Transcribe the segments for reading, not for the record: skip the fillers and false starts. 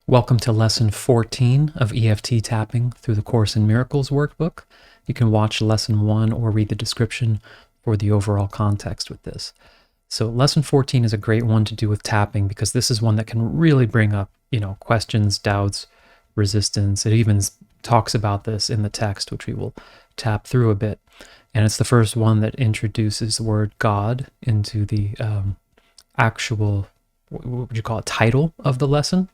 Welcome to Lesson 14 of EFT Tapping through the Course in Miracles workbook. You can watch Lesson 1 or read the description for the overall context with this. So Lesson 14 is a great one to do with tapping because this is one that can really bring up, questions, doubts, resistance. It even talks about this in the text, which we will tap through a bit. And it's the first one that introduces the word God into the actual, what would you call it, title of the lesson.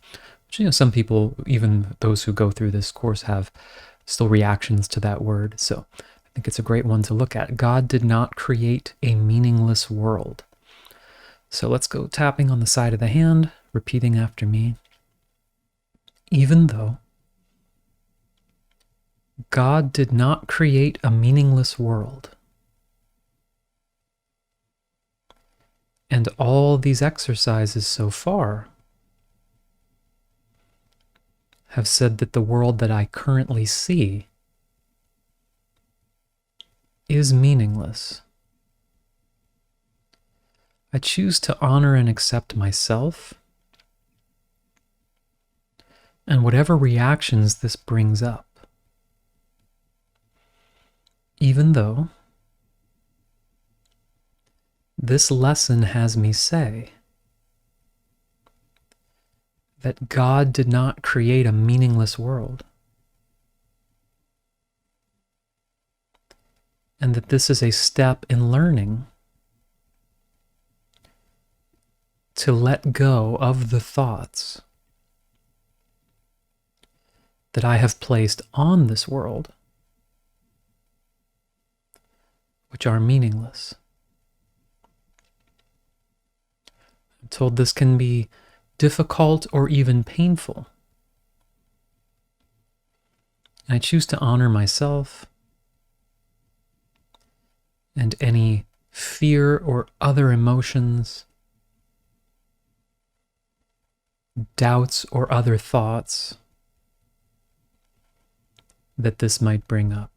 Some people, even those who go through this course, have still reactions to that word. So I think it's a great one to look at. God did not create a meaningless world. So let's go tapping on the side of the hand, repeating after me. Even though God did not create a meaningless world, and all these exercises so far have said that the world that I currently see is meaningless, I choose to honor and accept myself and whatever reactions this brings up, even though this lesson has me say that God did not create a meaningless world, and that this is a step in learning to let go of the thoughts that I have placed on this world, which are meaningless. I'm told this can be difficult or even painful. I choose to honor myself and any fear or other emotions, doubts or other thoughts that this might bring up.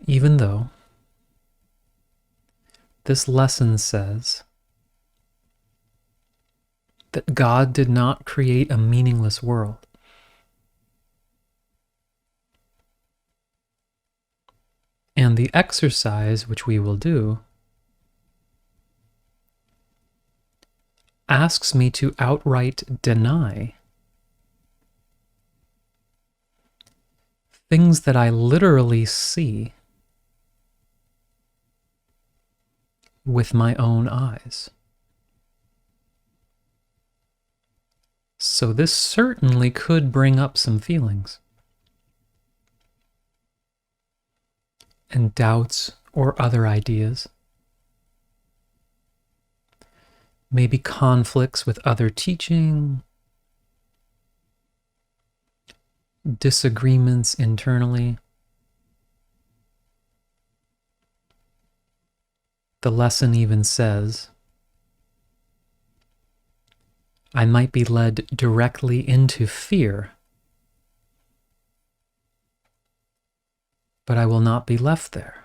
Even though this lesson says that God did not create a meaningless world, and the exercise which we will do asks me to outright deny things that I literally see with my own eyes. So this certainly could bring up some feelings and doubts or other ideas, maybe conflicts with other teaching, disagreements internally. The lesson even says I might be led directly into fear, but I will not be left there.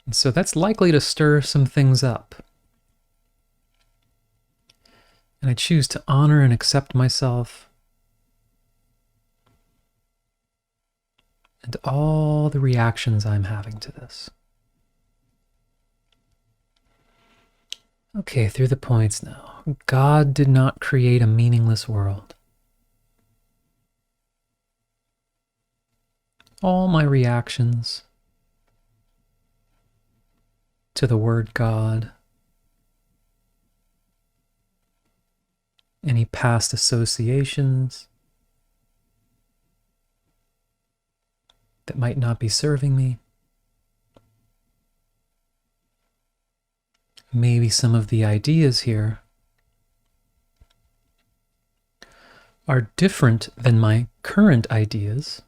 And so that's likely to stir some things up. And I choose to honor and accept myself and all the reactions I'm having to this. Okay, through the points now. God did not create a meaningless world. All my reactions to the word God, any past associations that might not be serving me, maybe some of the ideas here are different than my current ideas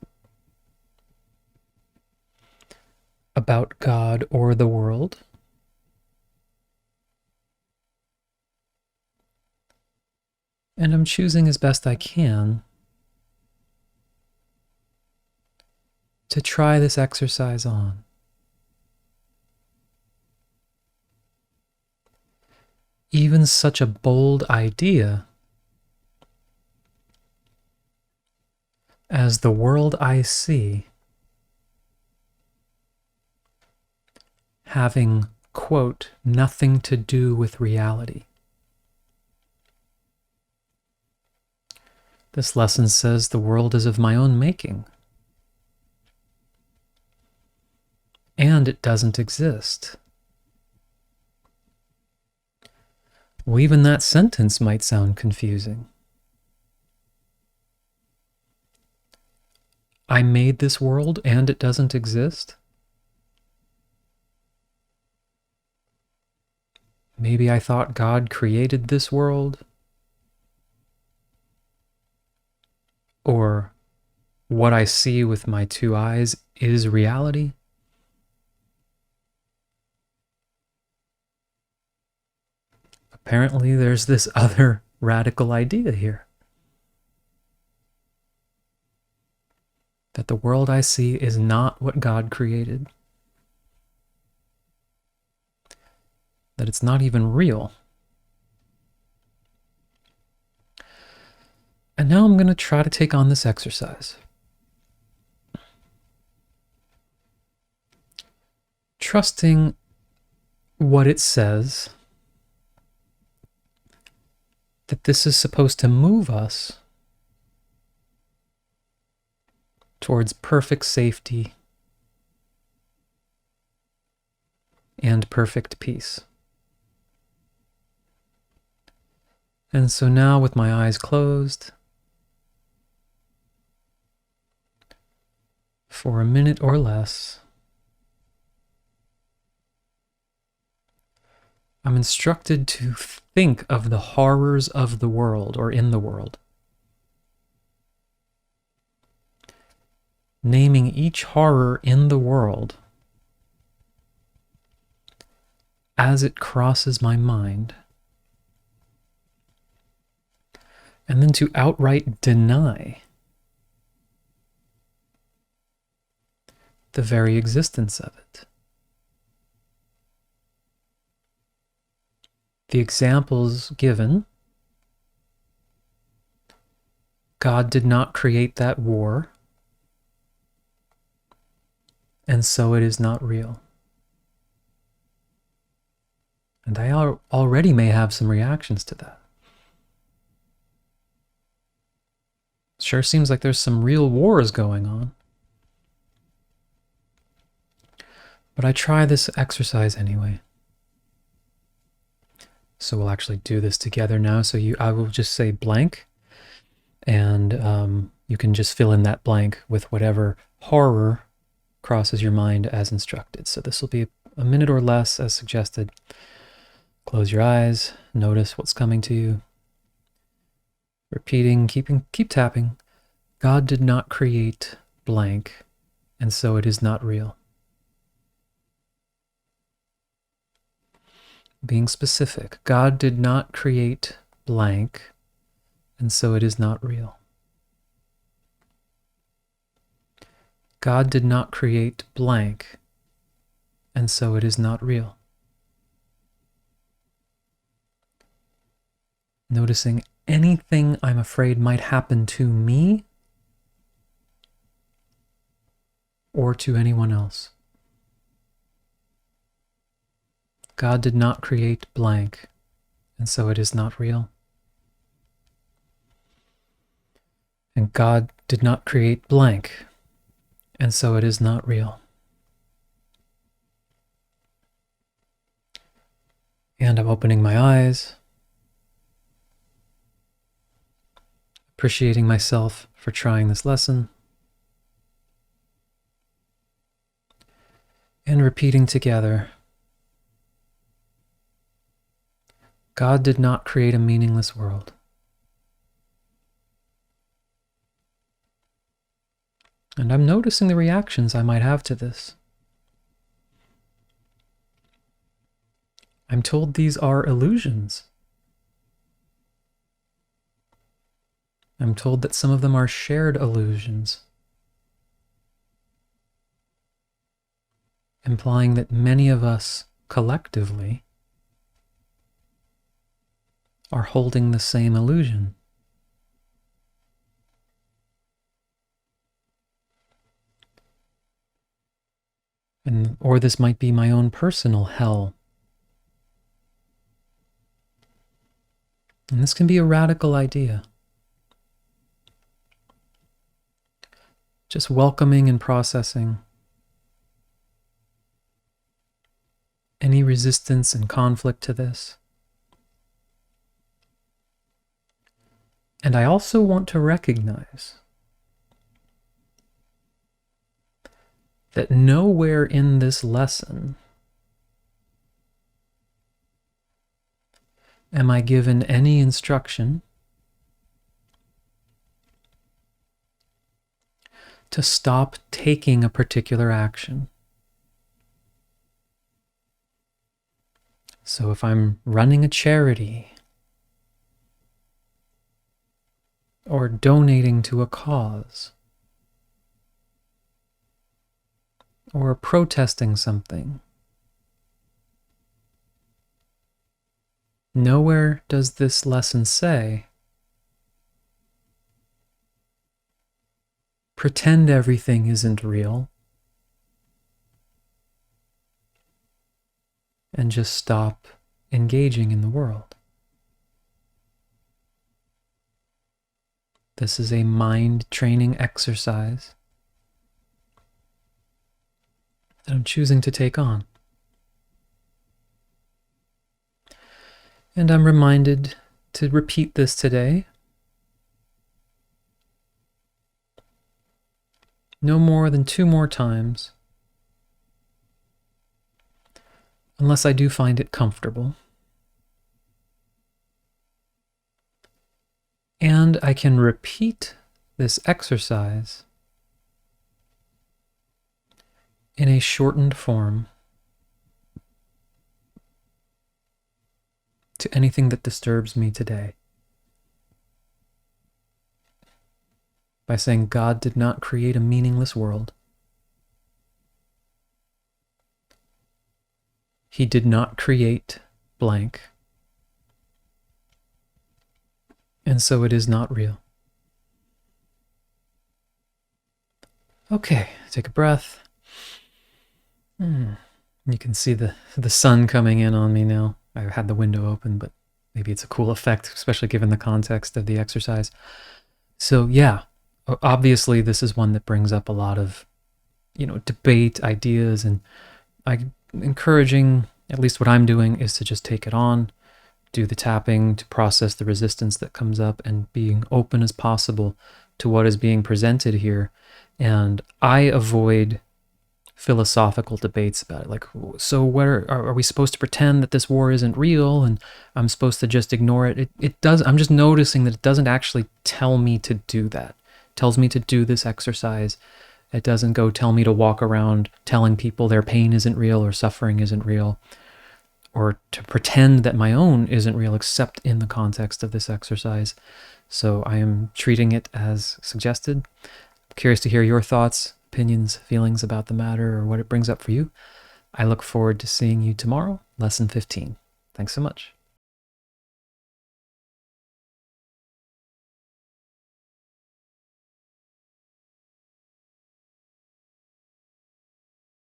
about God or the world. And I'm choosing as best I can to try this exercise on. even such a bold idea as the world I see having, quote, nothing to do with reality. This lesson says the world is of my own making, and it doesn't exist. Well, even that sentence might sound confusing. I made this world and it doesn't exist? Maybe I thought God created this world? Or what I see with my two eyes is reality? Apparently, there's this other radical idea here. That the world I see is not what God created. That it's not even real. And now I'm going to try to take on this exercise. Trusting what it says, that this is supposed to move us towards perfect safety and perfect peace. And so now, with my eyes closed, for a minute or less, I'm instructed to think of the horrors of the world or in the world, naming each horror in the world as it crosses my mind, and then to outright deny the very existence of it. The examples given: God did not create that war, and so it is not real. And I already may have some reactions to that. Sure seems like there's some real wars going on. But I try this exercise anyway. So we'll actually do this together now. So I will just say blank, and you can just fill in that blank with whatever horror crosses your mind as instructed. So this will be a minute or less as suggested. Close your eyes, notice what's coming to you. Repeating, keep tapping. God did not create blank, and so it is not real. Being specific. God did not create blank, and so it is not real. God did not create blank, and so it is not real. Noticing anything I'm afraid might happen to me or to anyone else. God did not create blank, and so it is not real. And God did not create blank, and so it is not real. And I'm opening my eyes, appreciating myself for trying this lesson, and repeating together: God did not create a meaningless world. And I'm noticing the reactions I might have to this. I'm told these are illusions. I'm told that some of them are shared illusions, implying that many of us collectively are holding the same illusion. Or this might be my own personal hell. And this can be a radical idea. Just welcoming and processing any resistance and conflict to this. And I also want to recognize that nowhere in this lesson am I given any instruction to stop taking a particular action. So if I'm running a charity or donating to a cause or protesting something, nowhere does this lesson say, pretend everything isn't real and just stop engaging in the world. This is a mind training exercise that I'm choosing to take on. And I'm reminded to repeat this today. No more than 2 more times, unless I do find it comfortable. And I can repeat this exercise in a shortened form to anything that disturbs me today. By saying God did not create a meaningless world. He did not create blank. And so it is not real. Okay, take a breath. You can see the sun coming in on me now. I had the window open, but maybe it's a cool effect, especially given the context of the exercise. So yeah, obviously this is one that brings up a lot of, debate, ideas, and I'm encouraging, at least what I'm doing, is to just take it on, do the tapping to process the resistance that comes up, and being open as possible to what is being presented here. And I avoid philosophical debates about it. Like, so what are we supposed to pretend that this war isn't real and I'm supposed to just ignore it? It does. I'm just noticing that it doesn't actually tell me to do that. It tells me to do this exercise. It doesn't go tell me to walk around telling people their pain isn't real or suffering isn't real, or to pretend that my own isn't real, except in the context of this exercise. So I am treating it as suggested. I'm curious to hear your thoughts, opinions, feelings about the matter, or what it brings up for you. I look forward to seeing you tomorrow, lesson 15. Thanks so much.